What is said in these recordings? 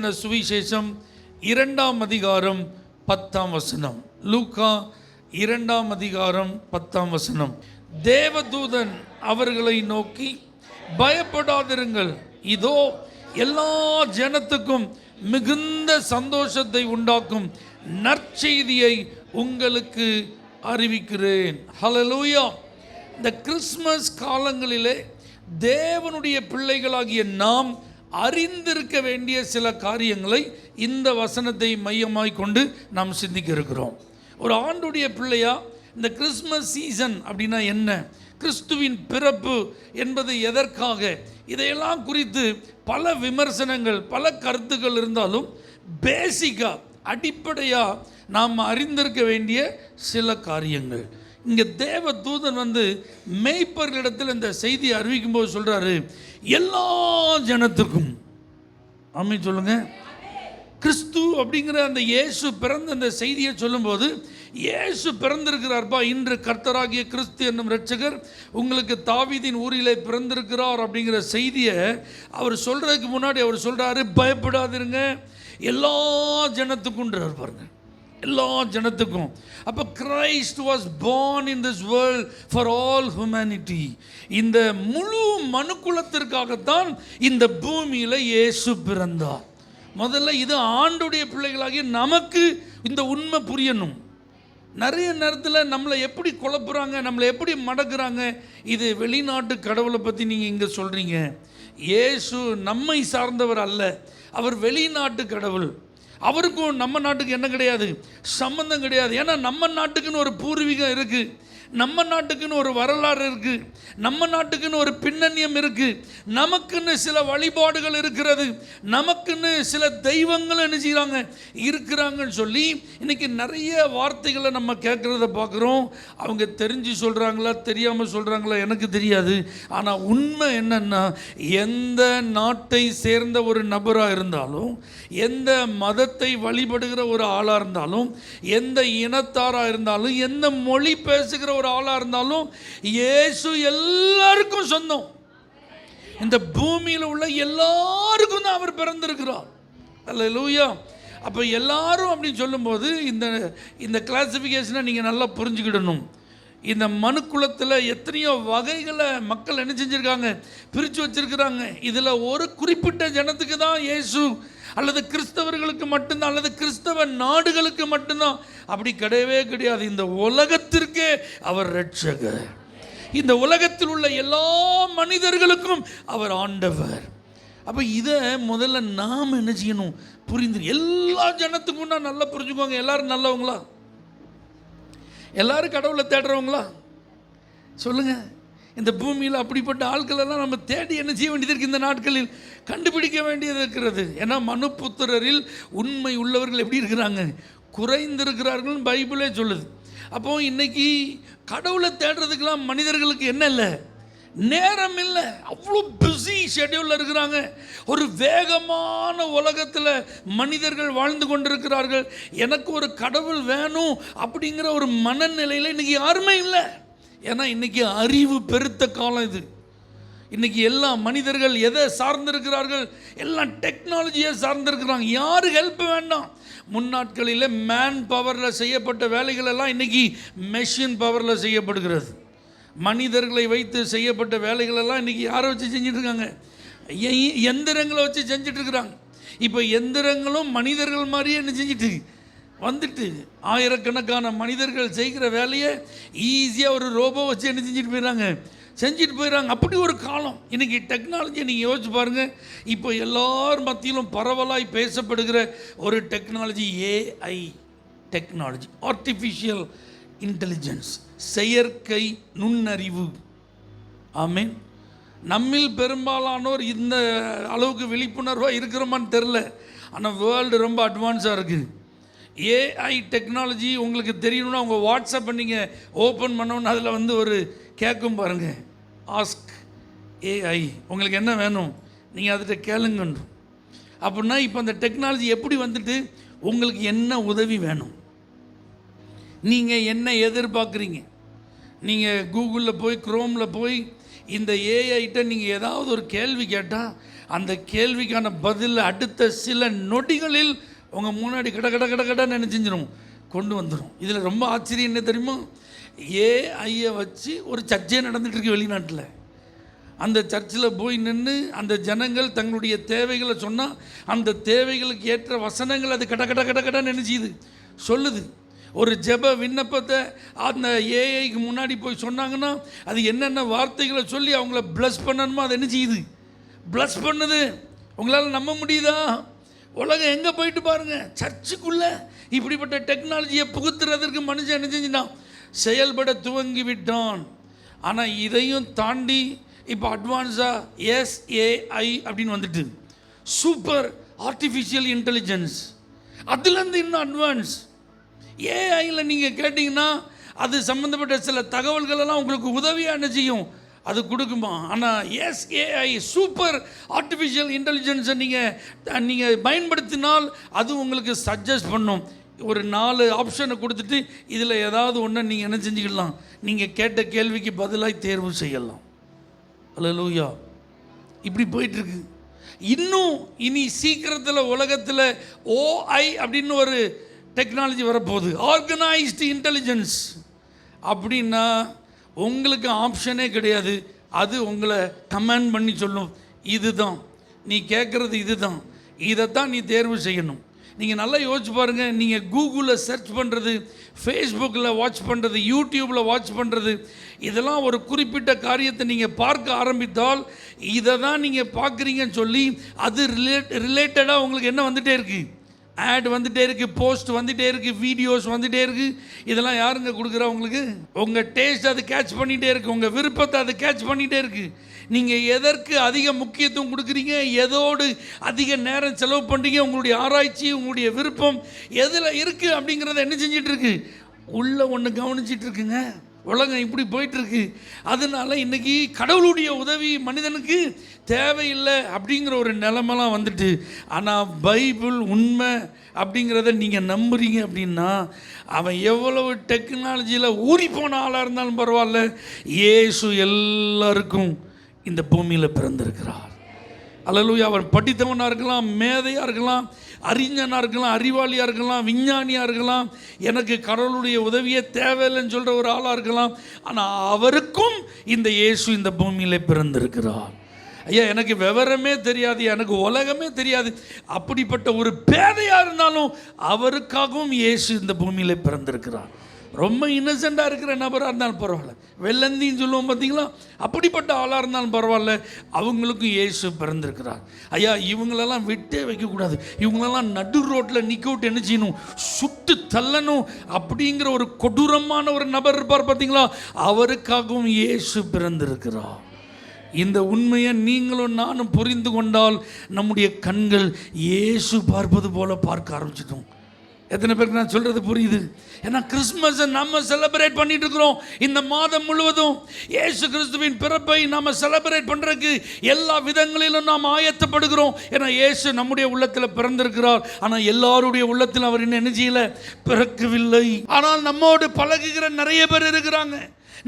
எழுதின சுவிசேஷம் 2ஆம் அதிகாரம் 10ஆம் வசனம். லூக்கா 2ஆம் அதிகாரம் 10ஆம் வசனம். தேவதூதன் அவர்களை நோக்கி, பயப்படாதிருங்கள், இதோ எல்லா ஜனத்துக்கும் மிகுந்த சந்தோஷத்தை உண்டாக்கும் நற்செய்தியை உங்களுக்கு அறிவிக்கிறேன். ஹல்லேலூயா. இந்த கிறிஸ்மஸ் காலங்களிலே தேவனுடைய பிள்ளைகளாகிய நாம் அறிந்திருக்க வேண்டிய சில காரியங்களை இந்த வசனத்தை மையமாய் கொண்டு நாம் சிந்திக்க இருக்கிறோம். ஒரு ஆண்டுடைய பிள்ளையா இந்த கிறிஸ்மஸ் சீசன் அப்படின்னா என்ன, கிறிஸ்துவின் பிறப்பு என்பது எதற்காக, இதையெல்லாம் குறித்து பல விமர்சனங்கள் பல கருத்துக்கள் இருந்தாலும் பேசிக்காக அடிப்படையாக நாம் அறிந்திருக்க வேண்டிய சில காரியங்கள். இங்கே தேவ தூதன் மேய்ப்பர்களிடத்தில் இந்த செய்தியை அறிவிக்கும் போது சொல்கிறாரு, எல்லா ஜனத்துக்கும். ஆமென் சொல்லுங்க. கிறிஸ்து அப்படிங்கிற அந்த இயேசு பிறந்த அந்த செய்தியை சொல்லும்போது, இயேசு பிறந்திருக்கிறார்பா, இன்று கர்த்தராகிய கிறிஸ்து என்னும் இரட்சகர் உங்களுக்கு தாவீதின் ஊரிலே பிறந்திருக்கிறார் அப்படிங்கிற செய்தியை அவர் சொல்கிறதுக்கு முன்னாடி அவர் சொல்கிறாரு, பயப்படாதிருங்க, எல்லா ஜனத்துக்கும்ன்றார் பாருங்க, எல்லா ஜனத்துக்கும். அப்போ Christ was born in this world for all humanity. இந்த முழு மனுக்குலத்திற்காகத்தான் இந்த பூமியில் இயேசு பிறந்தார். முதல்ல இது ஆண்டுடைய பிள்ளைகளாகிய நமக்கு இந்த உண்மை புரியணும். நிறைய நேரத்தில் நம்மளை எப்படி குழப்புறாங்க, நம்மளை எப்படி மடக்குறாங்க. இது வெளிநாட்டு கடவுளை பற்றி நீங்கள் இங்கே சொல்கிறீங்க. இயேசு நம்மை சார்ந்தவர் அல்ல, அவர் வெளிநாட்டு கடவுள். அவருக்கும் நம்ம நாட்டுக்கு என்ன கிடையாது, சம்பந்தம் கிடையாது. ஏன்னா நம்ம நாட்டுக்குன்னு ஒரு பூர்வீகம் இருக்குது, நம்ம நாட்டுக்குன்னு ஒரு வரலாறு இருக்குது, நம்ம நாட்டுக்குன்னு ஒரு பின்னணியம் இருக்குது, நமக்குன்னு சில வழிபாடுகள் இருக்கிறது, நமக்குன்னு சில தெய்வங்கள் என்ன செய்கிறாங்க இருக்கிறாங்கன்னு சொல்லி இன்றைக்கி நிறைய வார்த்தைகளை நம்ம கேட்குறத பார்க்குறோம். அவங்க தெரிஞ்சு சொல்கிறாங்களா தெரியாமல் சொல்கிறாங்களா எனக்கு தெரியாது. ஆனால் உண்மை என்னன்னா, எந்த நாட்டை சேர்ந்த ஒரு நபராக இருந்தாலும், எந்த மதத்தை வழிபடுகிற ஒரு ஆளாக இருந்தாலும், எந்த இனத்தாராக இருந்தாலும், எந்த மொழி பேசுகிற ஒரு ஆளாக இருந்தாலும், இயேசு எல்லாருக்கும் சொந்தம். இந்த பூமியில் உள்ள எல்லாருக்கும் தான் அவர் பிறந்திருக்கிறார். அல்லேலூயா. அப்போ எல்லாரும் அப்படின்னு சொல்லும்போது இந்த கிளாசிஃபிகேஷனை நீங்கள் நல்லா புரிஞ்சுக்கிடணும். இந்த மனுக்குலத்தில் எத்தனையோ வகைகளை மக்கள் என்ன செஞ்சுருக்காங்க, பிரித்து வச்சிருக்கிறாங்க. இதில் ஒரு குறிப்பிட்ட ஜனத்துக்கு தான் இயேசு, அல்லது கிறிஸ்தவர்களுக்கு மட்டும்தான், அல்லது கிறிஸ்தவ நாடுகளுக்கு மட்டும்தான், அப்படி கிடையவே கிடையாது. இந்த உலகத்திற்கே அவர் இரட்சகர். இந்த உலகத்தில் உள்ள எல்லா மனிதர்களுக்கும் அவர் ஆண்டவர். அப்போ இதை முதல்ல நாம் என்ன செய்யணும், புரிந்து எல்லா ஜனத்துக்கும் நான் நல்லா புரிஞ்சுக்கோங்க. எல்லாரும் நல்லவங்களா, எல்லாரும் கடவுளை தேடுறவங்களா சொல்லுங்கள். இந்த பூமியில் அப்படிப்பட்ட ஆட்களெல்லாம் நம்ம தேடி என்ன செய்ய வேண்டியது இருக்குது, இந்த நாட்களில் கண்டுபிடிக்க வேண்டியது இருக்கிறது. ஏன்னா மனுபுத்திரரில் உண்மை உள்ளவர்கள் எப்படி இருக்கிறாங்க, குறைந்திருக்கிறார்கள் பைபிளே சொல்லுது. அப்போது இன்றைக்கி கடவுளை தேடுறதுக்கெல்லாம் மனிதர்களுக்கு என்ன இல்லை, நேரம் இல்லை. அவ்வளோ பிஸி ஷெட்யூலில் இருக்கிறாங்க. ஒரு வேகமான உலகத்தில் மனிதர்கள் வாழ்ந்து கொண்டிருக்கிறார்கள். எனக்கு ஒரு கடவுள் வேணும் அப்படிங்கிற ஒரு மனநிலையில் இன்றைக்கி யாருமே இல்லை. ஏன்னா இன்றைக்கி அறிவு பெருத்த காலம் இது. இன்றைக்கி எல்லா மனிதர்கள் எதை சார்ந்திருக்கிறார்கள், எல்லாம் டெக்னாலஜியை சார்ந்திருக்கிறாங்க. யாரு ஹெல்ப் வேண்டாம். முன்னாட்களில் மேன் பவரில் செய்யப்பட்ட வேலைகளெல்லாம் இன்றைக்கி மெஷின் பவரில் செய்யப்படுகிறது. மனிதர்களை வைத்து செய்யப்பட்ட வேலைகளெல்லாம் இன்றைக்கி யாரை வச்சு செஞ்சிட்ருக்காங்க, எந்திரங்களை வச்சு செஞ்சிட்ருக்குறாங்க. இப்போ எந்திரங்களும் மனிதர்கள் மாதிரியே என்ன செஞ்சிட்டு வந்துட்டு, ஆயிரக்கணக்கான மனிதர்கள் செய்கிற வேலையை ஈஸியாக ஒரு ரோபோ வச்சு என்ன செஞ்சுட்டு போயிடறாங்க. அப்படி ஒரு காலம் இன்றைக்கி. டெக்னாலஜியை நீங்கள் யோசிச்சு பாருங்கள். இப்போ எல்லார் மத்தியிலும் பரவலாய் பேசப்படுகிற ஒரு technology AI technology, artificial intelligence, செயற்கை நுண்ணறிவு. ஆமீன். நம்மில் பெரும்பாலானோர் இந்த அளவுக்கு விழிப்புணர்வாக இருக்கிறோமான்னு தெரில. ஆனால் வேர்ல்டு ரொம்ப அட்வான்ஸாக இருக்குது. ஏஐ டெக்னாலஜி உங்களுக்கு தெரியணும்னா உங்கள் வாட்ஸ்அப்பை நீங்கள் ஓப்பன் பண்ணோன்னு அதில் ஒரு கேட்கும் பாருங்கள், ஆஸ்க் ஏஐ, உங்களுக்கு என்ன வேணும் நீங்கள் அதில் கேளுங்கன்னு. அப்படின்னா இப்போ அந்த டெக்னாலஜி எப்படி வந்துட்டு உங்களுக்கு என்ன உதவி வேணும், நீங்கள் என்ன எதிர்பார்க்குறீங்க, நீங்கள் கூகுளில் போய் குரோமில் போய் இந்த ஏஐட்ட நீங்கள் ஏதாவது ஒரு கேள்வி கேட்டால் அந்த கேள்விக்கான பதில் அடுத்த சில நொடிகளில் உங்கள் முன்னாடி கட கட கட கடன்னு என்ன செஞ்சிடும், கொண்டு வந்துடும். இதில் ரொம்ப ஆச்சரியம் என்ன தெரியுமா, ஏஐயை வச்சு ஒரு சர்ச்சே நடந்துகிட்ருக்கு வெளிநாட்டில். அந்த சர்ச்சில் போய் நின்று அந்த ஜனங்கள் தங்களுடைய தேவைகளை சொன்னால் அந்த தேவைகளுக்கு ஏற்ற வசனங்கள் அது கட கட கட கடன்னு என்ன செய்யுது, சொல்லுது. ஒரு ஜெப விண்ணப்பத்தை அந்த ஏஐக்கு முன்னாடி போய் சொன்னாங்கன்னா அது என்னென்ன வார்த்தைகளை சொல்லி அவங்கள ப்ளஸ் பண்ணணுமோ அதை என்ன செய்யுது, ப்ளஸ் பண்ணுது. உங்களால் நம்ப முடியுதா? உலகம் எங்கே போயிட்டு பாருங்கள், சர்ச்சுக்குள்ளே இப்படிப்பட்ட டெக்னாலஜியை புகுத்துறதற்கு மனுஷன் என்ன செஞ்சுட்டான், செயல்பட துவங்கி விட்டான். ஆனால் இதையும் தாண்டி இப்போ அட்வான்ஸாக எஸ்ஏஐ அப்படின்னு வந்துட்டு, சூப்பர் ஆர்டிஃபிஷியல் இன்டெலிஜென்ஸ். அதுலேருந்து இன்னும் அட்வான்ஸ். ஏஐயில் நீங்கள் கேட்டிங்கன்னா அது சம்மந்தப்பட்ட சில தகவல்களெல்லாம் உங்களுக்கு உதவியாக என்ன செய்யும், அது கொடுக்குமா. ஆனால் எஸ்ஏஐ சூப்பர் ஆர்டிஃபிஷியல் இன்டெலிஜென்ஸை நீங்கள் பயன்படுத்தினால் அது உங்களுக்கு சஜஸ்ட் பண்ணும். ஒரு 4 ஆப்ஷனை கொடுத்துட்டு இதில் ஏதாவது ஒன்று நீங்கள் என்ன செஞ்சுக்கலாம், நீங்கள் கேட்ட கேள்விக்கு பதிலாக தேர்வு செய்யலாம். அல்லேலூயா. இப்படி போயிட்டுருக்கு. இன்னும் இனி சீக்கிரத்தில் உலகத்தில் ஓஐ அப்படின்னு ஒரு டெக்னாலஜி வரப்போகுது, ஆர்கனைஸ்டு இன்டெலிஜென்ஸ். அப்படின்னா உங்களுக்கு ஆப்ஷனே கிடையாது, அது உங்களை கமெண்ட் பண்ணி சொல்லும், இதுதான் நீ கேட்குறது, இதுதான், இதைத்தான் நீ தேர்வு செய்யணும். நீங்கள் நல்லா யோசிச்சு பாருங்கள். நீங்கள் கூகுளில் சர்ச் பண்ணுறது, ஃபேஸ்புக்கில் வாட்ச் பண்ணுறது, யூடியூப்பில் வாட்ச் பண்ணுறது, இதெல்லாம் ஒரு குறிப்பிட்ட காரியத்தை நீங்கள் பார்க்க ஆரம்பித்தால் இதை தான் நீங்கள் பார்க்குறீங்கன்னு சொல்லி அது ரிலேட்டடாக உங்களுக்கு என்ன வந்துகிட்டே இருக்குது, ஆட் வந்துகிட்டே இருக்குது, போஸ்ட் வந்துகிட்டே இருக்குது, வீடியோஸ் வந்துகிட்டே இருக்குது. இதெல்லாம் யாருங்க கொடுக்குறா உங்களுக்கு? உங்கள் டேஸ்ட் அது கேட்ச் பண்ணிகிட்டே இருக்குது, உங்கள் விருப்பத்தை அது கேட்ச் பண்ணிகிட்டே இருக்குது. நீங்கள் எதற்கு அதிக முக்கியத்துவம் கொடுக்குறீங்க, எதோடு அதிக நேரம் செலவு பண்ணுறீங்க, உங்களுடைய ஆராய்ச்சி, உங்களுடைய விருப்பம் எதில் இருக்குது அப்படிங்கிறத என்ன செஞ்சிட்ருக்கு, உள்ள ஒன்று கவனிச்சிட்டு இருக்குங்க. உலகம் இப்படி போயிட்டுருக்கு. அதனால இன்றைக்கி கடவுளுடைய உதவி மனிதனுக்கு தேவையில்லை அப்படிங்கிற ஒரு நிலைமெல்லாம் வந்துட்டு. ஆனால் பைபிள் உண்மை அப்படிங்கிறத நீங்கள் நம்புறீங்க அப்படின்னா அவன் எவ்வளவு டெக்னாலஜியில் ஊறி போன ஆளாக இருந்தாலும் பரவாயில்ல, இயேசு எல்லாருக்கும் இந்த பூமியில் பிறந்திருக்கிறார். அல்லேலூயா. அவர் படித்தவனாக இருக்கலாம், மேதையாக இருக்கலாம், அறிஞனாக இருக்கலாம், அறிவாளியாக இருக்கலாம், விஞ்ஞானியாக இருக்கலாம், எனக்கு கடவுளுடைய உதவியே தேவையில்லைன்னு சொல்கிற ஒரு ஆளாக இருக்கலாம். ஆனால் அவருக்கும் இந்த இயேசு இந்த பூமியில் பிறந்திருக்கிறார். ஐயா, எனக்கு விவரமே தெரியாது, எனக்கு உலகமே தெரியாது, அப்படிப்பட்ட ஒரு பேதையாக இருந்தாலும் அவருக்காகவும் இயேசு இந்த பூமியில் பிறந்திருக்கிறார். ரொம்ப இன்னசென்ட்டாக இருக்கிற நபராக இருந்தாலும் பரவாயில்ல, வெள்ளந்தின்னு சொல்லுவோம் பார்த்தீங்களா, அப்படிப்பட்ட ஆளாக இருந்தாலும் பரவாயில்ல, அவங்களுக்கும் இயேசு பிறந்திருக்கிறார். ஐயா, இவங்களெல்லாம் விட்டே வைக்கக்கூடாது, இவங்களெல்லாம் நடு ரோட்டில் நிற்க விட்டு என்ன செய்யணும், சுட்டு தள்ளணும். அப்படிங்கிற ஒரு கொடூரமான ஒரு நபர் இருப்பார் பார்த்தீங்களா, அவருக்காகவும் இயேசு பிறந்திருக்கிறார். இந்த உண்மையை நீங்களும் நானும் புரிந்து கொண்டால் நம்முடைய கண்கள் இயேசு பார்ப்பது போல பார்க்க ஆரம்பிச்சிட்டோம். எத்தனை பேருக்கு நான் சொல்கிறது புரியுது? ஏன்னா கிறிஸ்மஸை நம்ம செலிப்ரேட் பண்ணிட்டு இருக்கிறோம். இந்த மாதம் முழுவதும் இயேசு கிறிஸ்துவின் பிறப்பை நாம் செலிப்ரேட் பண்ணுறதுக்கு எல்லா விதங்களிலும் நாம் ஆயத்தப்படுகிறோம். ஏன்னா இயேசு நம்முடைய உள்ளத்தில் பிறந்திருக்கிறார். ஆனால் எல்லாருடைய உள்ளத்தில் அவர் இன்னும் என்ன செய்யலை, பிறக்கவில்லை. ஆனால் நம்மோடு பழகுகிற நிறைய பேர் இருக்கிறாங்க,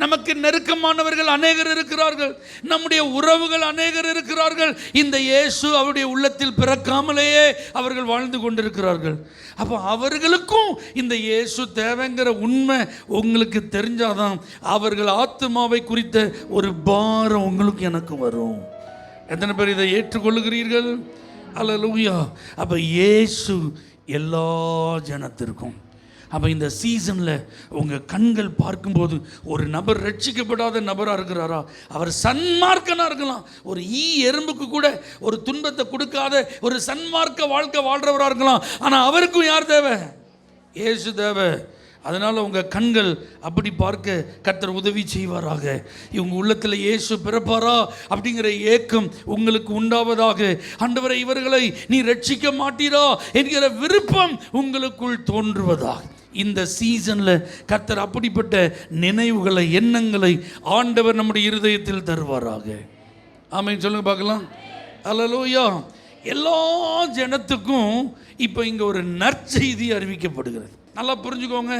நமக்கு நெருக்கமானவர்கள் அநேகர் இருக்கிறார்கள், நம்முடைய உறவுகள் அநேகர் இருக்கிறார்கள். இந்த இயேசு அவருடைய உள்ளத்தில் பிறக்காமலேயே அவர்கள் வாழ்ந்து கொண்டிருக்கிறார்கள். அப்போ அவர்களுக்கும் இந்த இயேசு தேவைங்கிற உண்மை உங்களுக்கு தெரிஞ்சாதான் அவர்கள் ஆத்துமாவை குறித்த ஒரு பாரம் உங்களுக்கு எனக்கு வரும். எத்தனை பேர் இதை ஏற்றுக்கொள்ளுகிறீர்கள்? அல்லேலூயா. அப்போ இயேசு எல்லா ஜனத்திற்கும். அப்போ இந்த சீசனில் உங்கள் கண்கள் பார்க்கும்போது ஒரு நபர் ரட்சிக்கப்படாத நபராக இருக்கிறாரா, அவர் சன்மார்க்கனாக இருக்கலாம், ஒரு எறும்புக்கு கூட ஒரு துன்பத்தை கொடுக்காத ஒரு சன்மார்க்க வாழ்க்கை வாழ்கிறவராக இருக்கலாம். ஆனால் அவருக்கும் யார் தேவை? இயேசு தேவை. அதனால் உங்கள் கண்கள் அப்படி பார்க்க கர்த்தர் உதவி செய்வாராக. இவங்க உள்ளத்தில் இயேசு பிறப்பாரா அப்படிங்கிற ஏக்கம் உங்களுக்கு உண்டாவதாக. ஆண்டவரே, இவர்களை நீ ரட்சிக்க மாட்டீரா என்கிற விருப்பம் உங்களுக்குள் தோன்றுவதாக. இந்த சீசனில் கர்த்தர் அப்படிப்பட்ட நினைவுகளை, எண்ணங்களை ஆண்டவர் நம்முடைய இருதயத்தில் தருவாராக. ஆமென் சொல்லுங்க பார்க்கலாம். அல்லேலூயா. எல்லா ஜனத்துக்கும் இப்போ இங்கே ஒரு நற்செய்தி அறிவிக்கப்படுகிறது. நல்லா புரிஞ்சுக்கோங்க.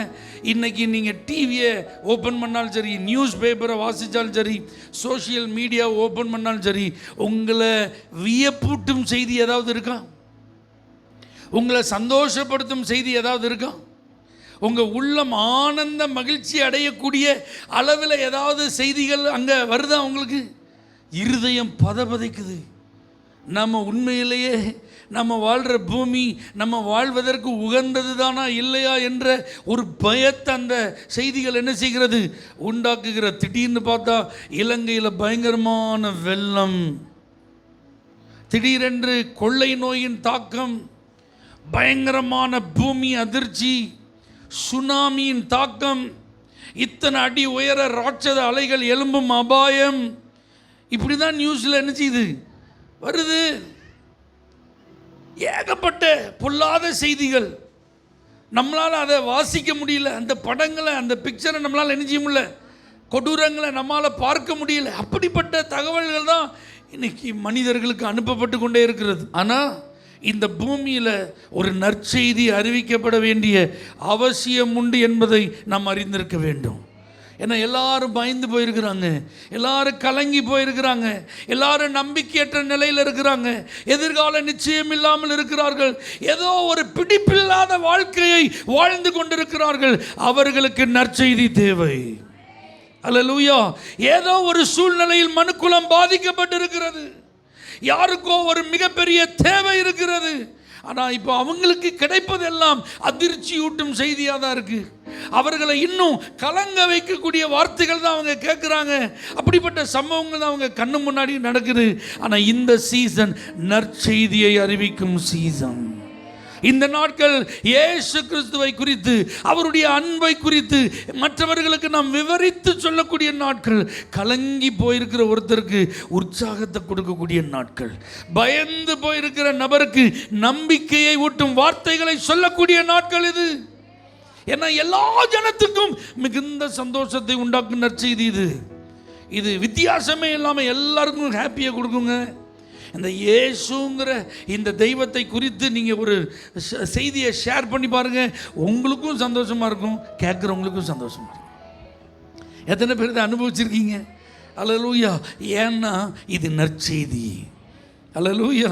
இன்றைக்கி நீங்கள் டிவியை ஓப்பன் பண்ணாலும் சரி, நியூஸ் பேப்பரை வாசித்தாலும் சரி, சோஷியல் மீடியாவை ஓப்பன் பண்ணாலும் சரி, உங்களை வியப்பூட்டும் செய்தி ஏதாவது இருக்கா? உங்களை சந்தோஷப்படுத்தும் செய்தி ஏதாவது இருக்கா? உங்கள் உள்ளம் ஆனந்த மகிழ்ச்சி அடையக்கூடிய அளவில் ஏதாவது செய்திகள் அங்கே வருதா? உங்களுக்கு இருதயம் பதபதைக்குது. நம்ம உண்மையிலேயே நம்ம வாழ்கிற பூமி நம்ம வாழ்வதற்கு உகந்தது தானா இல்லையா என்ற ஒரு பயத்தை அந்த செய்திகள் என்ன செய்கிறது, உண்டாக்குகிற. திடீர்னு பார்த்தா இலங்கையில் பயங்கரமான வெள்ளம், திடீரென்று கொள்ளை நோயின் தாக்கம், பயங்கரமான பூமி அதிர்ச்சி, சுனாமியின் தாக்கம், இத்தனை அடி உயர ராட்சத அலைகள் எழும்பும் அபாயம், இப்படி தான் நியூஸில் என்ன செய்யுது வருது. ஏகப்பட்ட பொல்லாத செய்திகள். நம்மளால் அதை வாசிக்க முடியல, அந்த படங்களை அந்த பிக்சரை நம்மளால் என்ன செய்ய முடியல, கொடூரங்களை நம்மளால் பார்க்க முடியல. அப்படிப்பட்ட தகவல்கள் தான் இன்னைக்கு மனிதர்களுக்கு அனுப்பப்பட்டு கொண்டே இருக்கிறது. ஆனால் இந்த பூமியில் ஒரு நற்செய்தி அறிவிக்கப்பட வேண்டிய அவசியம் உண்டு என்பதை நாம் அறிந்திருக்க வேண்டும். ஏன்னா எல்லாரும் பயந்து போயிருக்கிறாங்க, எல்லாரும் கலங்கி போயிருக்கிறாங்க, எல்லாரும் நம்பிக்கையற்ற நிலையில் இருக்கிறாங்க, எதிர்கால நிச்சயம் இல்லாமல் இருக்கிறார்கள், ஏதோ ஒரு பிடிப்பில்லாத வாழ்க்கையை வாழ்ந்து கொண்டிருக்கிறார்கள். அவர்களுக்கு நற்செய்தி தேவை. அல்லேலூயா. ஏதோ ஒரு சூழ்நிலையில் மனுக்குலம் பாதிக்கப்பட்டிருக்கிறது, யாருக்கோ ஒரு மிகப்பெரிய தேவை இருக்கிறது. ஆனால் இப்போ அவங்களுக்கு கிடைப்பதெல்லாம் அதிர்ச்சியூட்டும் செய்தியாக தான் இருக்குது. அவர்களை இன்னும் கலங்க வைக்கக்கூடிய வார்த்தைகள் தான் அவங்க கேட்குறாங்க. அப்படிப்பட்ட சம்பவங்கள் தான் அவங்க கண்ணு முன்னாடி நடக்குது. ஆனால் இந்த சீசன் நற்செய்தியை அறிவிக்கும் சீசன். இந்த நாட்கள் இயேசு கிறிஸ்துவை குறித்து, அவருடைய அன்பை குறித்து மற்றவர்களுக்கு நாம் விவரித்து சொல்லக்கூடிய நாட்கள். கலங்கி போயிருக்கிற ஒருத்தருக்கு உற்சாகத்தை கொடுக்கக்கூடிய நாட்கள், பயந்து போயிருக்கிற நபருக்கு நம்பிக்கையை ஊட்டும் வார்த்தைகளை சொல்லக்கூடிய நாட்கள் இது. ஏன்னா எல்லா ஜனத்துக்கும் மிகுந்த சந்தோஷத்தை உண்டாக்கும் நற்செய்தி இது. இது வித்தியாசமே இல்லாமல் எல்லாருக்கும் ஹாப்பியை கொடுக்குங்க. இந்த இயேசுங்கிற இந்த தெய்வத்தை குறித்து நீங்கள் ஒரு செய்தியை ஷேர் பண்ணி பாருங்கள், உங்களுக்கும் சந்தோஷமாக இருக்கும், கேட்குறவங்களுக்கும் சந்தோஷமாக இருக்கும். எத்தனை பேர் இதை அனுபவிச்சிருக்கீங்க? அல்லேலூயா. ஏன்னா இது நற்செய்தி. அல்லேலூயா.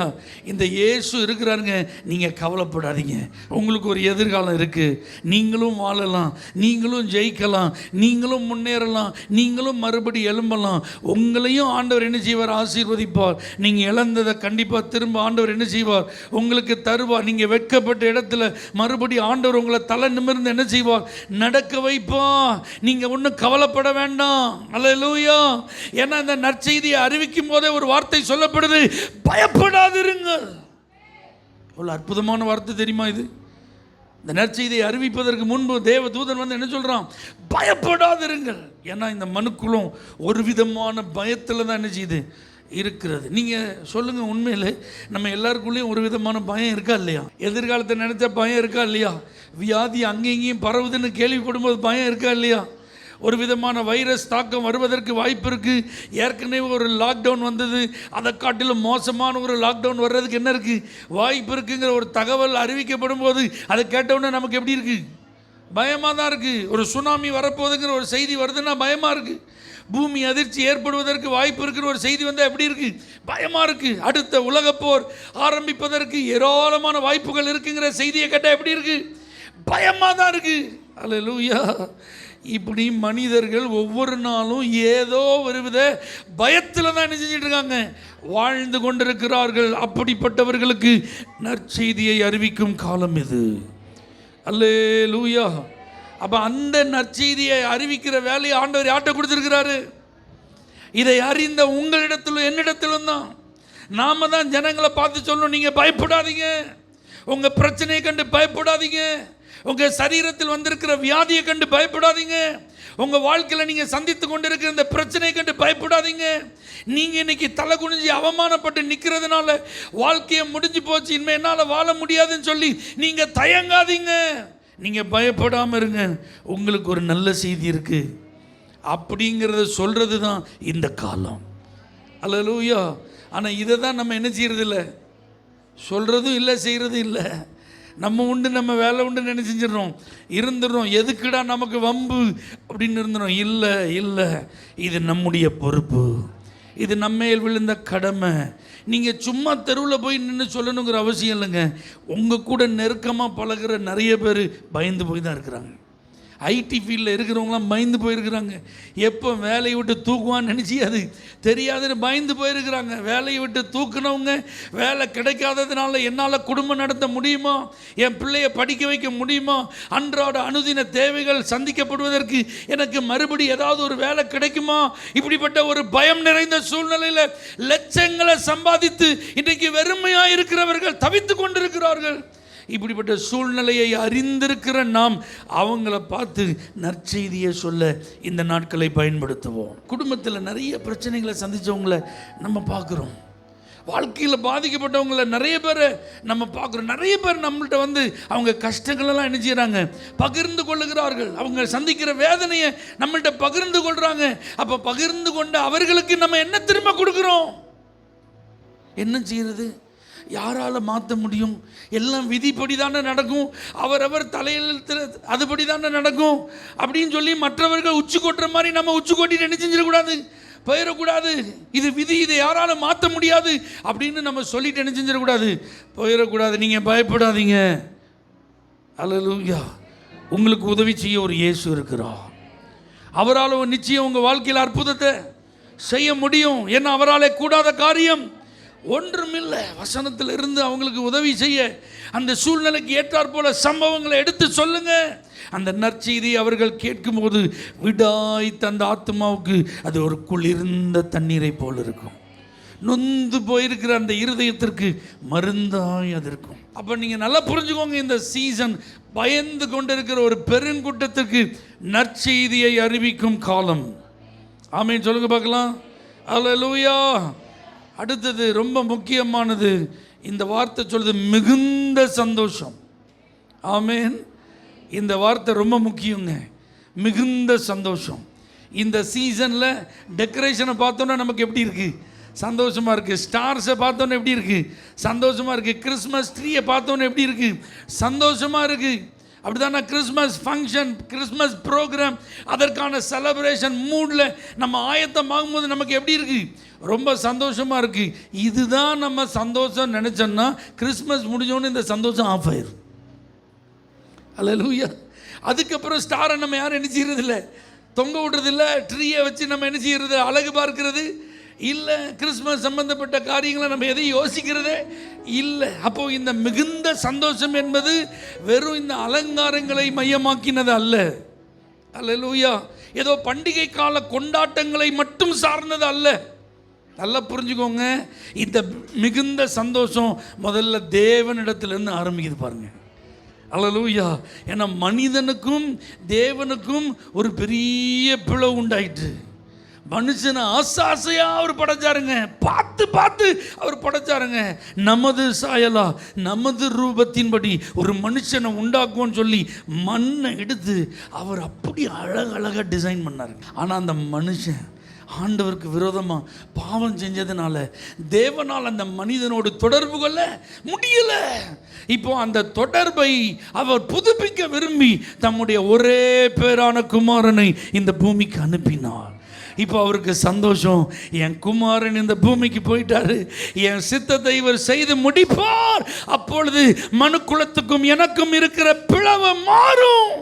இந்த இயேசு இருக்கிறாருங்க, நீங்கள் கவலைப்படாதீங்க, உங்களுக்கு ஒரு எதிர்காலம் இருக்குது. நீங்களும் வாழலாம், நீங்களும் ஜெயிக்கலாம், நீங்களும் முன்னேறலாம், நீங்களும் மறுபடி எழும்பலாம். உங்களையும் ஆண்டவர் என்ன செய்வார்? ஆசீர்வதிப்பார். நீங்கள் இழந்ததை கண்டிப்பாக திரும்ப ஆண்டவர் என்ன செய்வார்? உங்களுக்கு தருவார். நீங்கள் வெட்கப்பட்ட இடத்துல மறுபடி ஆண்டவர் உங்களை தலை நிமிர்ந்து என்ன செய்வார்? நடக்க வைப்பார். நீங்கள் ஒன்றும் கவலைப்பட வேண்டாம். அல்லேலூயா. ஏன்னா இந்த நற்செய்தியை அறிவிக்கும் போதே ஒரு வார்த்தை சொல்லப்படுது, பயப்படாதிருங்கள். எவ்வளவு அற்புதமான வார்த்தை தெரியுமா இது? இந்த நற்செய்தியை அறிவிப்பதற்கு முன்பு தேவ தூதன் வந்து என்ன சொல்றான்? பயப்படாதிருங்கள். ஏன்னா இந்த மனுக்குலம் ஒரு விதமான பயத்தில் தான் என்ன செய்யுது இருக்கிறது. நீங்கள் சொல்லுங்கள், உண்மையில் நம்ம எல்லாருக்குள்ளேயும் ஒரு விதமான பயம் இருக்கா இல்லையா? எதிர்காலத்தை நினைச்ச பயம் இருக்கா இல்லையா? வியாதி அங்கே இங்கேயும் பரவுதுன்னு கேள்விப்படும்போது பயம் இருக்கா இல்லையா? ஒரு விதமான வைரஸ் தாக்கம் வருவதற்கு வாய்ப்பு இருக்குது. ஏற்கனவே ஒரு லாக்டவுன் வந்தது, அதை காட்டிலும் மோசமான ஒரு லாக்டவுன் வர்றதுக்கு என்ன இருக்குது? வாய்ப்பு இருக்குங்கிற ஒரு தகவல் அறிவிக்கப்படும் போது அதை கேட்டவுடனே நமக்கு எப்படி இருக்குது? பயமாக தான் இருக்குது. ஒரு சுனாமி வரப்போகுதுங்கிற ஒரு செய்தி வருதுன்னா பயமாக இருக்குது. பூமி அதிர்ச்சி ஏற்படுவதற்கு வாய்ப்பு இருக்கிற ஒரு செய்தி வந்தால் எப்படி இருக்குது? பயமாக இருக்குது. அடுத்த உலகப்போர் ஆரம்பிப்பதற்கு ஏராளமான வாய்ப்புகள் இருக்குங்கிற செய்தியை கேட்டால் எப்படி இருக்குது? பயமாக தான் இருக்குது. அல்லேலூயா. இப்படி மனிதர்கள் ஒவ்வொரு நாளும் ஏதோ ஒரு வித பயத்தில் தான் என்ன செஞ்சிட்டு இருக்காங்க? வாழ்ந்து கொண்டிருக்கிறார்கள். அப்படிப்பட்டவர்களுக்கு நற்செய்தியை அறிவிக்கும் காலம் இது. அல்லேலூயா. அப்போ அந்த நற்செய்தியை அறிவிக்கிற வேலையை ஆண்டவர் யார்கிட்ட கொடுத்துருக்கிறாரு? இதை அறிந்த உங்களிடத்திலும் என்னிடத்திலும் தான். நாம தான் ஜனங்களை பார்த்து சொல்லணும், நீங்கள் பயப்படாதீங்க, உங்கள் பிரச்சனையை கண்டு பயப்படாதீங்க, உங்கள் சரீரத்தில் வந்திருக்கிற வியாதியை கண்டு பயப்படாதீங்க, உங்கள் வாழ்க்கையில் நீங்கள் சந்தித்து கொண்டிருக்கிற இந்த பிரச்சனையை கண்டு பயப்படாதீங்க. நீங்கள் இன்னைக்கு தலை குனிஞ்சி அவமானப்பட்டு நிற்கிறதுனால வாழ்க்கையை முடிஞ்சு போச்சு, இனிமேல் என்னால் வாழ முடியாதுன்னு சொல்லி நீங்கள் தயங்காதீங்க. நீங்கள் பயப்படாமல் இருங்க, உங்களுக்கு ஒரு நல்ல செய்தி இருக்குது அப்படிங்கிறத சொல்கிறது தான் இந்த காலம். அல்லேலூயா. ஆனால் இதை தான் நம்ம என்ன செய்யறதில்ல? சொல்கிறதும் இல்லை, செய்கிறதும் இல்லை. நம்ம உண்டு, நம்ம வேலை உண்டு நினை செஞ்சிடறோம், இருந்துடுறோம். எதுக்குடா நமக்கு வம்பு அப்படின்னு இருந்துடும். இல்லை இல்லை, இது நம்முடைய பொறுப்பு, இது நம்மேல் விழுந்த கடமை. நீங்கள் சும்மா தெருவில் போய் நின்று சொல்லணுங்கிற அவசியம் இல்லைங்க. உங்கள் கூட நெருக்கமாக பழகிற நிறைய பேர் பயந்து போய் தான் இருக்கிறாங்க. ஐடி ஃபீல்டில் இருக்கிறவங்களாம் பயந்து போயிருக்கிறாங்க. எப்போ வேலையை விட்டு தூக்குவான்னு நினச்சி அது தெரியாதுன்னு பயந்து போயிருக்கிறாங்க. வேலையை விட்டு தூக்குனவங்க, வேலை கிடைக்காததுனால என்னால் குடும்பம் நடத்த முடியுமா, என் பிள்ளையை படிக்க வைக்க முடியுமா, அன்றாட அனுதின தேவைகள் சந்திக்கப்படுவதற்கு எனக்கு மறுபடி ஏதாவது ஒரு வேலை கிடைக்குமா, இப்படிப்பட்ட ஒரு பயம் நிறைந்த சூழ்நிலையில் லட்சங்களை சம்பாதித்து இன்றைக்கு வெறுமையாக இருக்கிறவர்கள் தவித்து கொண்டிருக்கிறார்கள். இப்படிப்பட்ட சூழ்நிலையை அறிந்திருக்கிற நாம் அவங்கள பார்த்து நற்செய்தியை சொல்ல இந்த நாட்களை பயன்படுத்துவோம். குடும்பத்தில் நிறைய பிரச்சனைகளை சந்தித்தவங்களை நம்ம பார்க்குறோம். வாழ்க்கையில் பாதிக்கப்பட்டவங்கள நிறைய பேரை நம்ம பார்க்குறோம். நிறைய பேர் நம்மள்கிட்ட வந்து அவங்க கஷ்டங்களெல்லாம் என்ன செய்கிறாங்க, பகிர்ந்து கொள்ளுகிறார்கள். அவங்க சந்திக்கிற வேதனையை நம்மள்கிட்ட பகிர்ந்து கொள்கிறாங்க. அப்போ பகிர்ந்து கொண்டு அவர்களுக்கு நம்ம என்ன திரும்ப கொடுக்குறோம்? என்ன செய்கிறது? யாரால் மாற்ற முடியும்? எல்லாம் விதிப்படி தானே நடக்கும், அவரவர் தலையெழுத்தில் அதுபடி தானே நடக்கும் அப்படின்னு சொல்லி மற்றவர்கள் உச்சி கொட்டுற மாதிரி நம்ம உச்சி கொட்டிட்டு என்ன செஞ்சிடக்கூடாது, போயிடக்கூடாது. இது விதி, இதை யாராலும் மாற்ற முடியாது அப்படின்னு நம்ம சொல்லிட்டு என்ன செஞ்சிடக்கூடாது, போயிடக்கூடாது. நீங்கள் பயப்படாதீங்க. அல்லேலூயா. உங்களுக்கு உதவி செய்ய ஒரு இயேசு இருக்கிறார். அவரால் நிச்சயம் உங்கள் வாழ்க்கையில் அற்புதத்தை செய்ய முடியும். ஏன்னா அவராலே கூடாத காரியம் ஒன்றுமில்லை. வசனத்தில் இருந்து அவங்களுக்கு உதவி செய்ய அந்த சூழ்நிலைக்கு ஏற்றாற் போல சம்பவங்களை எடுத்து சொல்லுங்க. அந்த நற்செய்தி அவர்கள் கேட்கும்போது விடாய் தந்த ஆத்மாவுக்கு அது ஒரு குளிர்ந்த தண்ணீரை போல் இருக்கும். நொந்து போயிருக்கிற அந்த இருதயத்திற்கு மருந்தாய் அது இருக்கும். அப்போ நீங்கள் நல்லா புரிஞ்சுக்கோங்க, இந்த சீசன் பயந்து கொண்டிருக்கிற ஒரு பெருங்கூட்டத்திற்கு நற்செய்தியை அறிவிக்கும் காலம். ஆமீன் சொல்லுங்க பார்க்கலாம். அல்லேலூயா. அடுத்தது ரொம்ப முக்கியமானது, இந்த வார்த்தை சொல்லுது மிகுந்த சந்தோஷம். ஆமேன். இந்த வார்த்தை ரொம்ப முக்கியங்க, மிகுந்த சந்தோஷம். இந்த சீசனில் டெக்கரேஷனை பார்த்தோன்னா நமக்கு எப்படி இருக்குது, சந்தோஷமாக இருக்குது. ஸ்டார்ஸை பார்த்தோன்னே எப்படி இருக்குது, சந்தோஷமாக இருக்குது. கிறிஸ்மஸ் ட்ரீயை பார்த்தோன்னே எப்படி இருக்குது, சந்தோஷமாக இருக்குது. அப்படி தானே கிறிஸ்மஸ் ஃபங்க்ஷன், கிறிஸ்மஸ் ப்ரோக்ராம், அதற்கான செலப்ரேஷன் மூடில் நம்ம ஆயத்தம் ஆகும்போது நமக்கு எப்படி இருக்குது, ரொம்ப சந்தோஷமாக இருக்குது. இதுதான் நம்ம சந்தோஷம் நினச்சோன்னா கிறிஸ்மஸ் முடிஞ்சோன்னு இந்த சந்தோஷம் ஆஃப் ஆயிரும். அல்லேலூயா. அதுக்கப்புறம் ஸ்டாரை நம்ம யாரும் என்ன செய்யறதில்ல, தொங்க விடுறதில்ல. ட்ரீயை வச்சு நம்ம என்ன செய்யறது, அழகு பார்க்கறது இல்லை. கிறிஸ்மஸ் சம்பந்தப்பட்ட காரியங்களை நம்ம எதையும் யோசிக்கிறதே இல்லை. அப்போ இந்த மிகுந்த சந்தோஷம் என்பது வெறும் இந்த அலங்காரங்களை மையமாக்கினது அல்ல. அல்லேலூயா. ஏதோ பண்டிகை கால கொண்டாட்டங்களை மட்டும் சார்ந்தது அல்ல. நல்லா புரிஞ்சுக்கோங்க, இந்த மிகுந்த சந்தோஷம் முதல்ல தேவனிடத்திலிருந்து ஆரம்பிக்குது பாருங்க. அல்லேலூயா. ஏன்னா மனிதனுக்கும் தேவனுக்கும் ஒரு பெரிய பிளவு உண்டாயிட்டு. மனுஷனை ஆசையா அவர் படைச்சாருங்க, பார்த்து பார்த்து அவர் படைச்சாருங்க. நமது சாயலா நமது ரூபத்தின்படி ஒரு மனுஷனை உண்டாக்குவோன்னு சொல்லி மண்ணை எடுத்து அவர் அப்படி அழகழகாக டிசைன் பண்ணார். ஆனால் அந்த மனுஷன் ஆண்டவருக்கு விரோதமாக பாவம் செஞ்சதுனால தேவனால் அந்த மனிதனோடு தொடர்பு கொள்ள முடியல. இப்போ அந்த தொடர்பை அவர் புதுப்பிக்க விரும்பி தம்முடைய ஒரே பேரான குமாரனை இந்த பூமிக்கு அனுப்பினார். இப்போ அவருக்கு சந்தோஷம், என் குமாரன் இந்த பூமிக்கு போயிட்டாரு, என் சித்தத்தை இவர் செய்து முடிப்பார். அப்பொழுது மனுக்குலத்துக்கும் எனக்கும் இருக்கிற பிளவு மாறும்.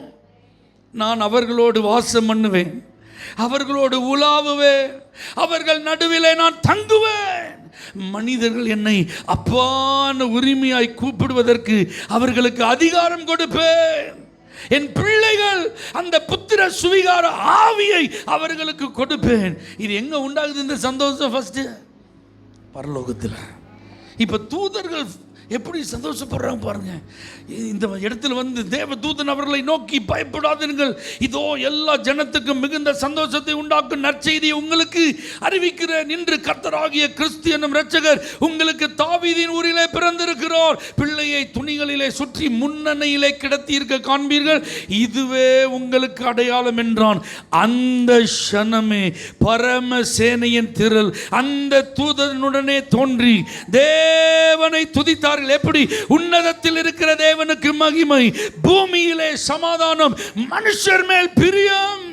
நான் அவர்களோடு வாசம் பண்ணுவேன், அவர்களோடு உலாவுவேன், அவர்கள் நடுவிலே நான் தங்குவேன். மனிதர்கள் என்னை அப்பான உரிமையாய் கூப்பிடுவதற்கு அவர்களுக்கு அதிகாரம் கொடுப்பேன். என் பிள்ளைகள் அந்த புத்திர சுவிகார ஆவியை அவர்களுக்கு கொடுப்பேன். இது எங்க உண்டாகுது இந்த சந்தோஷம்? ஃபர்ஸ்ட் பரலோகத்தில். இப்ப தூதர்கள் எப்படி சந்தோஷப்படுறாங்க பாருங்க. இந்த இடத்துல வந்து தேவ தூதன் அவர்களை நோக்கி, பயப்படாதீர்கள், இதோ எல்லா ஜனத்துக்கும் மிகுந்த சந்தோஷத்தை உண்டாக்கும் நற்செய்தியை உங்களுக்கு அறிவிக்கிறேன். இன்று கர்த்தராகிய கிறிஸ்து என்னும் இரட்சகர் உங்களுக்கு தாவீதின் ஊரிலே பிறந்திருக்கிறார். பிள்ளையை துணிகளிலே சுற்றி முன்னணியிலே கிடத்தி இருக்க காண்பீர்கள், இதுவே உங்களுக்கு அடையாளம் என்றான். அந்த க்ஷணமே பரம சேனையின் திரள் அந்த தூதனுடனே தோன்றி தேவனை துதித்தார் சொன்னார்கள், எப்படி உன்னதத்தில் இருக்கிற தேவனுக்கு மகிமை, பூமியிலே சமாதானம், மனுஷர் மேல் பிரியம்.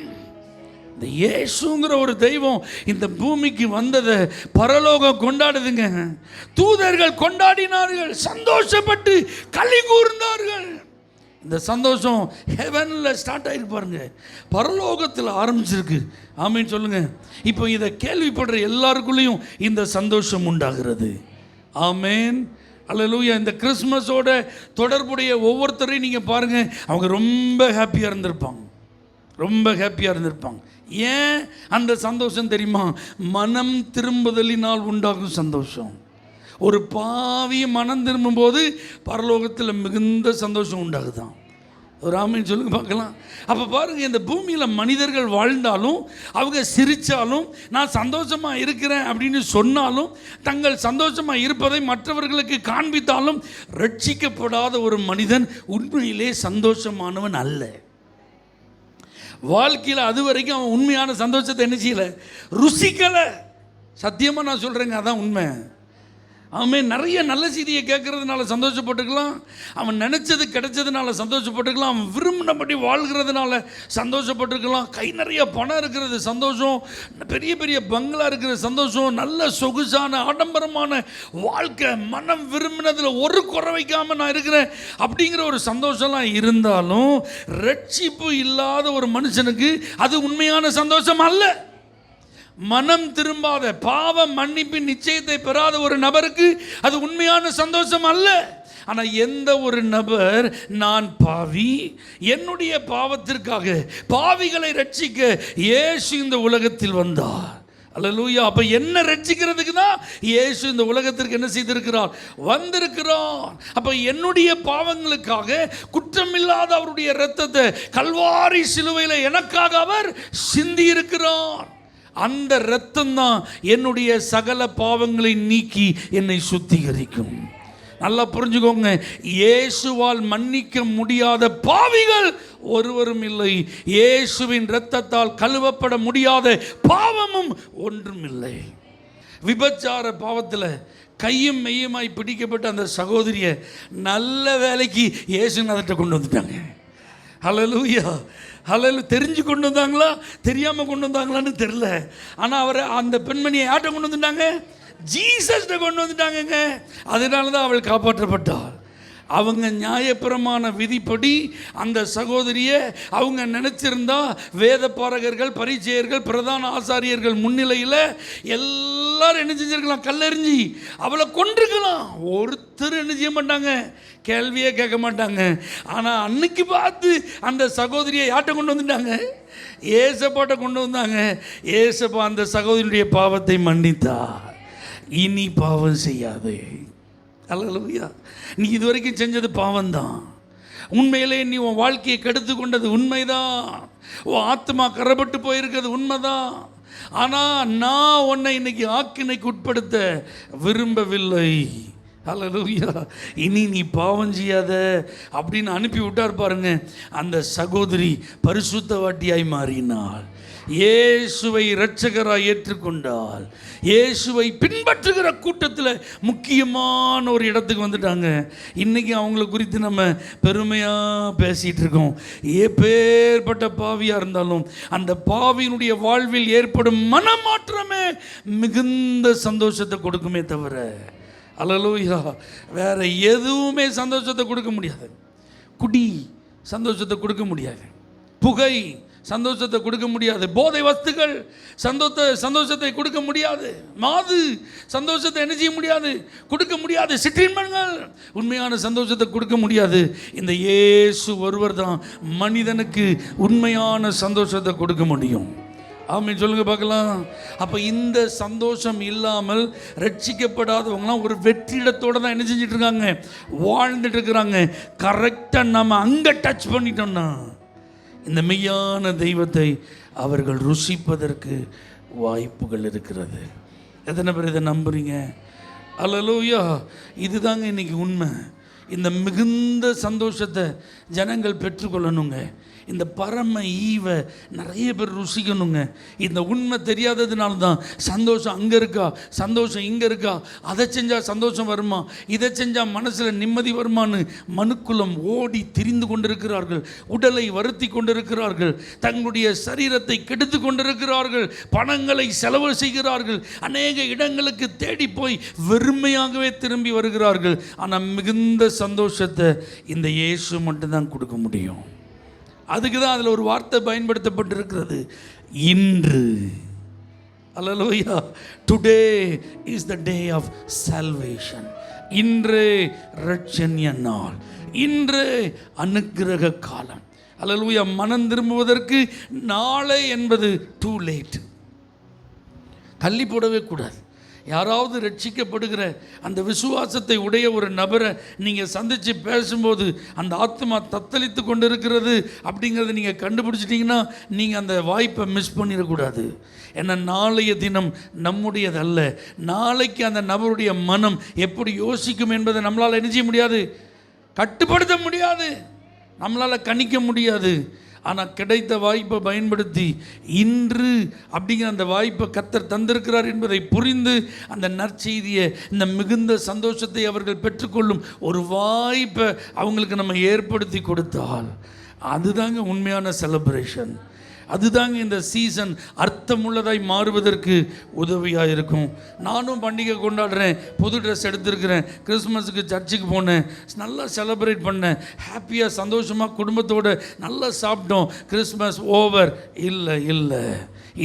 இந்த இயேசுங்கிற ஒரு தெய்வம் இந்த பூமிக்கு வந்ததை பரலோகம் கொண்டாடுதுங்க. தூதர்கள் கொண்டாடினார்கள், சந்தோஷப்பட்டு களி கூர்ந்தார்கள். இந்த சந்தோஷம் ஹெவனில் ஸ்டார்ட் ஆகிருக்கு பாருங்க, பரலோகத்தில் ஆரம்பிச்சிருக்கு. ஆமீன் சொல்லுங்க. இப்போ இதை கேள்விப்படுற எல்லாருக்குள்ளேயும் இந்த சந்தோஷம் உண்டாகிறது. ஆமேன், அல்லேலூயா. இந்த கிறிஸ்மஸோட தொடர்புடைய ஒவ்வொருத்தரையும் நீங்கள் பாருங்கள், அவங்க ரொம்ப ஹாப்பியாக இருந்திருப்பாங்க, ரொம்ப ஹாப்பியாக இருந்திருப்பாங்க. ஏன் அந்த சந்தோஷம் தெரியுமா? மனம் திரும்புதலினால் உண்டாகும் சந்தோஷம். ஒரு பாவிய மனம் திரும்பும்போது பரலோகத்தில் மிகுந்த சந்தோஷம் உண்டாகுதான். ஒரு ஆமீன் சொல்லுங்க பார்க்கலாம். அப்போ பாருங்கள், இந்த பூமியில் மனிதர்கள் வாழ்ந்தாலும், அவங்க சிரித்தாலும், நான் சந்தோஷமாக இருக்கிறேன் அப்படின்னு சொன்னாலும், தங்கள் சந்தோஷமாக இருப்பதை மற்றவர்களுக்கு காண்பித்தாலும், ரட்சிக்கப்படாத ஒரு மனிதன் உண்மையிலே சந்தோஷமானவன் அல்ல. வாழ்க்கையில் அது வரைக்கும் அவன் உண்மையான சந்தோஷத்தை என்ன செய்யலை, ருசிக்கலை. சத்தியமாக நான் சொல்கிறேங்க, அதான் உண்மை. அவன் நிறைய நல்ல செய்தியை கேட்கறதுனால சந்தோஷப்பட்டுக்கலாம், அவன் நினச்சது கிடைச்சதுனால சந்தோஷப்பட்டுக்கலாம், அவன் விரும்பினபடி வாழ்கிறதுனால சந்தோஷப்பட்டுக்கலாம். கை நிறைய பணம் இருக்கிறது சந்தோஷம், பெரிய பெரிய பங்களா இருக்கிற சந்தோஷம், நல்ல சொகுசான ஆடம்பரமான வாழ்க்கை, மனம் விரும்பினதில் ஒரு குறை வைக்காமல் நான் இருக்கிறேன் அப்படிங்கிற ஒரு சந்தோஷம்லாம் இருந்தாலும், ரட்சிப்பு இல்லாத ஒரு மனுஷனுக்கு அது உண்மையான சந்தோஷம் அல்ல. மனம் திரும்பாத, பாவ மன்னிப்பின் நிச்சயத்தை பெறாத ஒரு நபருக்கு அது உண்மையான சந்தோஷம் அல்ல. ஆனால் எந்த ஒரு நபர் நான் பாவி, என்னுடைய பாவத்திற்காக பாவிகளை ரட்சிக்க இயேசு இந்த உலகத்தில் வந்தார். அல்லேலூயா. அப்போ என்ன ரட்சிக்கிறதுக்கு தான் இயேசு இந்த உலகத்திற்கு என்ன செய்திருக்கிறார், வந்திருக்கிறார். அப்போ என்னுடைய பாவங்களுக்காக குற்றமில்லாத அவருடைய இரத்தத்தை கல்வாரி சிலுவையில் எனக்காக அவர் சிந்தி இருக்கிறார். அந்த இரத்தம் தான் என்னுடைய சகல பாவங்களை நீக்கி என்னை சுத்திகரிக்கும். நல்லா புரிஞ்சுக்கோங்க, இயேசுவால் மன்னிக்க முடியாத பாவிகள் ஒருவரும் இல்லை. இயேசுவின் இரத்தத்தால் கழுவப்பட முடியாத பாவமும் ஒன்றும் இல்லை. விபச்சார பாவத்தில் கையும் மெய்யுமாய் பிடிக்கப்பட்ட அந்த சகோதரியை நல்ல வேலைக்கு இயேசுநாதர்கிட்ட கொண்டு வந்துட்டாங்க. ஹல்லேலூயா, ஹல்லேலூயா. தெரிஞ்சு கொண்டு வந்தாங்களா, தெரியாமல் கொண்டு வந்தாங்களான்னு தெரில. ஆனால் அவரை, அந்த பெண்மணியை யார்கிட்ட கொண்டு வந்துட்டாங்க, ஜீசஸ்கிட்ட கொண்டு வந்துட்டாங்கங்க. அதனால தான் அவள் காப்பாற்றப்பட்டாள். அவங்க நியாயப்பிரமாண விதிப்படி அந்த சகோதரியை அவங்க நினச்சிருந்தா வேத பாரகர்கள், பரிச்சேயர்கள், பிரதான ஆசாரியர்கள் முன்னிலையில் எல்லாரும் என்ன செஞ்சிருக்கலாம், கல்லெறிஞ்சி அவளை கொண்டிருக்கலாம். ஒருத்தர் என்ன செய்ய மாட்டாங்க, கேள்வியே கேட்க மாட்டாங்க. ஆனால் அன்னைக்கு பார்த்து அந்த சகோதரியை யார்கிட்ட கொண்டு வந்துட்டாங்க, ஏசப்பாட்ட கொண்டு வந்தாங்க. ஏசப்பா அந்த சகோதரியுடைய பாவத்தை மன்னித்தார். இனி பாவம் செய்யாதே. அல்லேலூயா. நீ இதுவரைக்கும் செஞ்சது பாவம்தான். உண்மையிலே நீ உன் வாழ்க்கையை கெடுத்து கொண்டது உண்மைதான். உன் ஆத்மா கரப்பட்டு போயிருக்கிறது உண்மைதான். ஆனால் நான் உன்னை இன்னைக்கு ஆக்கினைக்கு உட்படுத்த விரும்பவில்லை. அல்லேலூயா. இனி நீ பாவம் செய்யாத அப்படின்னு அனுப்பி விட்டார் பாருங்க. அந்த சகோதரி பரிசுத்தவாட்டியாய் மாறினாள். இயேசுவை இரட்சகராய் ஏற்றுக்கொண்டால், இயேசுவை பின்பற்றுகிற கூட்டத்தில் முக்கியமான ஒரு இடத்துக்கு வந்துட்டாங்க. இன்றைக்கி அவங்கள குறித்து நம்ம பெருமையாக பேசிகிட்டு இருக்கோம். எப்பேற்பட்ட பாவியாக இருந்தாலும் அந்த பாவியினுடைய வாழ்வில் ஏற்படும் மனமாற்றமே மிகுந்த சந்தோஷத்தை கொடுக்குமே தவிர, அல்லேலூயா, வேற எதுவுமே சந்தோஷத்தை கொடுக்க முடியாது. குடி சந்தோஷத்தை கொடுக்க முடியாது, புகை சந்தோஷத்தை கொடுக்க முடியாது, போதை வஸ்துகள் சந்தோஷத்தை கொடுக்க முடியாது, மாது சந்தோஷத்தை என்ன செய்ய முடியாது, கொடுக்க முடியாது, சிற்றின்பங்கள் உண்மையான சந்தோஷத்தை கொடுக்க முடியாது. இந்த இயேசு ஒருவர் தான் மனிதனுக்கு உண்மையான சந்தோஷத்தை கொடுக்க முடியும். ஆமென் சொல்லுங்க பார்க்கலாம். அப்போ இந்த சந்தோஷம் இல்லாமல் ரட்சிக்கப்படாதவங்களாம் ஒரு வெற்றிடத்தோடு தான் என்ன செஞ்சிட்டு இருக்காங்க, வாழ்ந்துட்டு இருக்கிறாங்க. கரெக்டாக நம்ம அங்கே டச் பண்ணிட்டோம்னா இந்த மெய்யான தெய்வத்தை அவர்கள் ருசிப்பதற்கு வாய்ப்புகள் இருக்கிறது. எத்தனை பேர் இதை நம்புறீங்க? அல்லேலூயா. இதுதாங்க இன்னைக்கு உண்மை. இந்த மிகுந்த சந்தோஷத்தை ஜனங்கள் பெற்றுக்கொள்ளணுங்க. இந்த பரம ஈவை நிறைய பேர் ருசிக்கணுங்க. இந்த உண்மை தெரியாததுனால தான் சந்தோஷம் அங்கே இருக்கா, சந்தோஷம் இங்கே இருக்கா, அதை செஞ்சால் சந்தோஷம் வருமா, இதை செஞ்சால் மனசில் நிம்மதி வருமானு மனுக்குலம் ஓடி திரிந்து கொண்டிருக்கிறார்கள். உடலை வருத்தி கொண்டிருக்கிறார்கள், தங்களுடைய சரீரத்தை கெடுத்து கொண்டிருக்கிறார்கள், பணங்களை செலவு செய்கிறார்கள், அநேக இடங்களுக்கு தேடி போய் வெறுமையாகவே திரும்பி வருகிறார்கள். ஆனால் மிகுந்த சந்தோஷத்தை இந்த இயேசு மட்டும்தான் கொடுக்க முடியும். அதுக்கு தான் அதில் ஒரு வார்த்தை பயன்படுத்தப்பட்டிருக்கிறது, இன்று. Hallelujah. Today is the day of salvation. இன்று ரட்சணிய நாள், இன்று அனுக்கிரக காலம். அல்லேலூயா. மனம் திரும்புவதற்கு நாளை என்பது டூ லேட். தள்ளி போடவே கூடாது. யாராவது ரட்சிக்கப்படுகிற அந்த விசுவாசத்தை உடைய ஒரு நபரை நீங்கள் சந்தித்து பேசும்போது அந்த ஆத்மா தத்தளித்து கொண்டு இருக்கிறது அப்படிங்கிறத நீங்கள் கண்டுபிடிச்சிட்டிங்கன்னா நீங்கள் அந்த வாய்ப்பை மிஸ் பண்ணிடக்கூடாது. ஏன்னா நாளைய தினம் நம்முடையதல்ல. நாளைக்கு அந்த நபருடைய மனம் எப்படி யோசிக்கும் என்பதை நம்மளால் என்ன செய்ய முடியாது, கட்டுப்படுத்த முடியாது, நம்மளால் கணிக்க முடியாது. ஆனால் கிடைத்த வாய்ப்பை பயன்படுத்தி இன்று அப்படிங்கிற அந்த வாய்ப்பை கர்த்தர் தந்திருக்கிறார் என்பதை புரிந்து அந்த நற்செய்தியை, இந்த மிகுந்த சந்தோஷத்தை அவர்கள் பெற்றுக்கொள்ளும் ஒரு வாய்ப்பை அவங்களுக்கு நம்ம ஏற்படுத்தி கொடுத்தால் அதுதாங்க உண்மையான செலிப்ரேஷன். அதுதாங்க இந்த சீசன் அர்த்தமுள்ளதாய் மாறுவதற்கு உதவியாக இருக்கும். நானும் பண்டிகை கொண்டாடுறேன், புது ட்ரெஸ் எடுத்திருக்கிறேன், கிறிஸ்மஸுக்கு சர்ச்சுக்கு போனேன், நல்லா செலிப்ரேட் பண்ணேன், ஹாப்பியாக சந்தோஷமாக குடும்பத்தோடு நல்லா சாப்பிட்டோம், கிறிஸ்மஸ் ஓவர். இல்லை,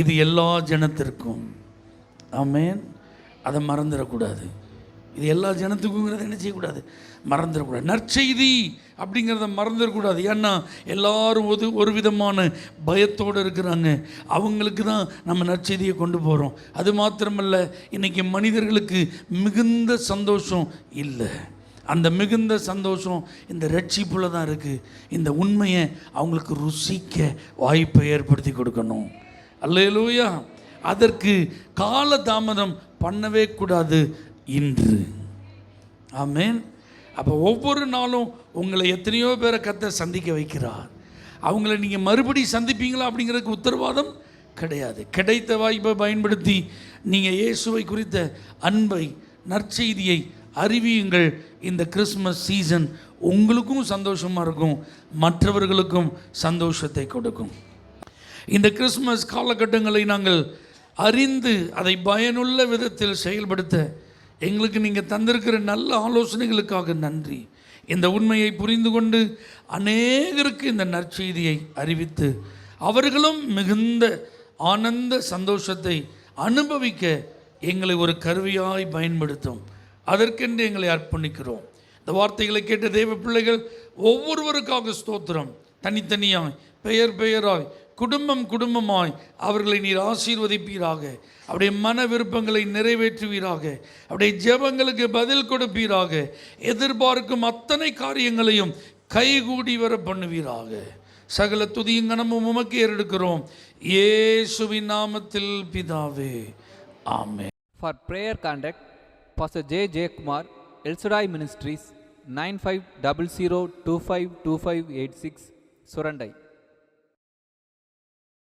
இது எல்லா ஜனத்திற்கும். ஆமென். அதை மறந்துடக்கூடாது. இது எல்லா ஜனத்துக்குங்கிறத என்ன செய்யக்கூடாது, மறந்துடக்கூடாது. நற்செய்தி அப்படிங்கிறத மறந்துடக்கூடாது. ஏன்னா எல்லாரும் ஒரு விதமான பயத்தோடு இருக்கிறாங்க. அவங்களுக்கு தான் நம்ம நற்செய்தியை கொண்டு போகிறோம். அது மாத்திரமல்ல, இன்றைக்கி மனிதர்களுக்கு மிகுந்த சந்தோஷம் இல்லை. அந்த மிகுந்த சந்தோஷம் இந்த ரட்சிப்புல தான் இருக்குது. இந்த உண்மையை அவங்களுக்கு ருசிக்க வாய்ப்பை ஏற்படுத்தி கொடுக்கணும். அல்லேலூயா. அதற்கு கால தாமதம் பண்ணவே கூடாது, இன்று. ஆமென். அப்போ ஒவ்வொரு நாளும் உங்களை எத்தனையோ பேரை கர்த்தர் சந்திக்க வைக்கிறார். அவங்கள நீங்கள் மறுபடி சந்திப்பீங்களா அப்படிங்கிறதுக்கு உத்தரவாதம் கிடையாது. கிடைத்த வாய்ப்பை பயன்படுத்தி நீங்கள் இயேசுவை குறித்த அன்பை, நற்செய்தியை அறிவியுங்கள். இந்த கிறிஸ்மஸ் சீசன் உங்களுக்கும் சந்தோஷமாக இருக்கும், மற்றவர்களுக்கும் சந்தோஷத்தை கொடுக்கும். இந்த கிறிஸ்மஸ் காலகட்டங்களை நாங்கள் அறிந்து அதை பயனுள்ள விதத்தில் செயல்படுத்த எங்களுக்கு நீங்கள் தந்திருக்கிற நல்ல ஆலோசனைகளுக்காக நன்றி. இந்த உண்மையை புரிந்து கொண்டு அநேகருக்கு இந்த நற்செய்தியை அறிவித்து அவர்களும் மிகுந்த ஆனந்த சந்தோஷத்தை அனுபவிக்க எங்களை ஒரு கருவியாய் பயன்படுத்தும். அதற்கென்று எங்களை அர்ப்பணிக்கிறோம். இந்த வார்த்தைகளை கேட்ட தேவ பிள்ளைகள் ஒவ்வொருவருக்காக ஸ்தோத்திரம். தனித்தனியாய், பெயர் பெயராய், குடும்பம் குடும்பமாய் அவர்களை நீர் ஆசீர்வதிப்பீராக. அவருடைய மன விருப்பங்களை நிறைவேற்றுவீராக. அவருடைய ஜெபங்களுக்கு பதில் கொடுப்பீராக. எதிர்பார்க்கும் அத்தனை காரியங்களையும் கைகூடி வர பண்ணுவீராக. சகல துதியும் கனமும் உமக்கு ஏறெடுக்கிறோம், இயேசுவின் நாமத்தில் பிதாவே, ஆமென். For prayer contact, Pastor J. Kumar, El Shaddai Ministries, 9500252586, Surandai.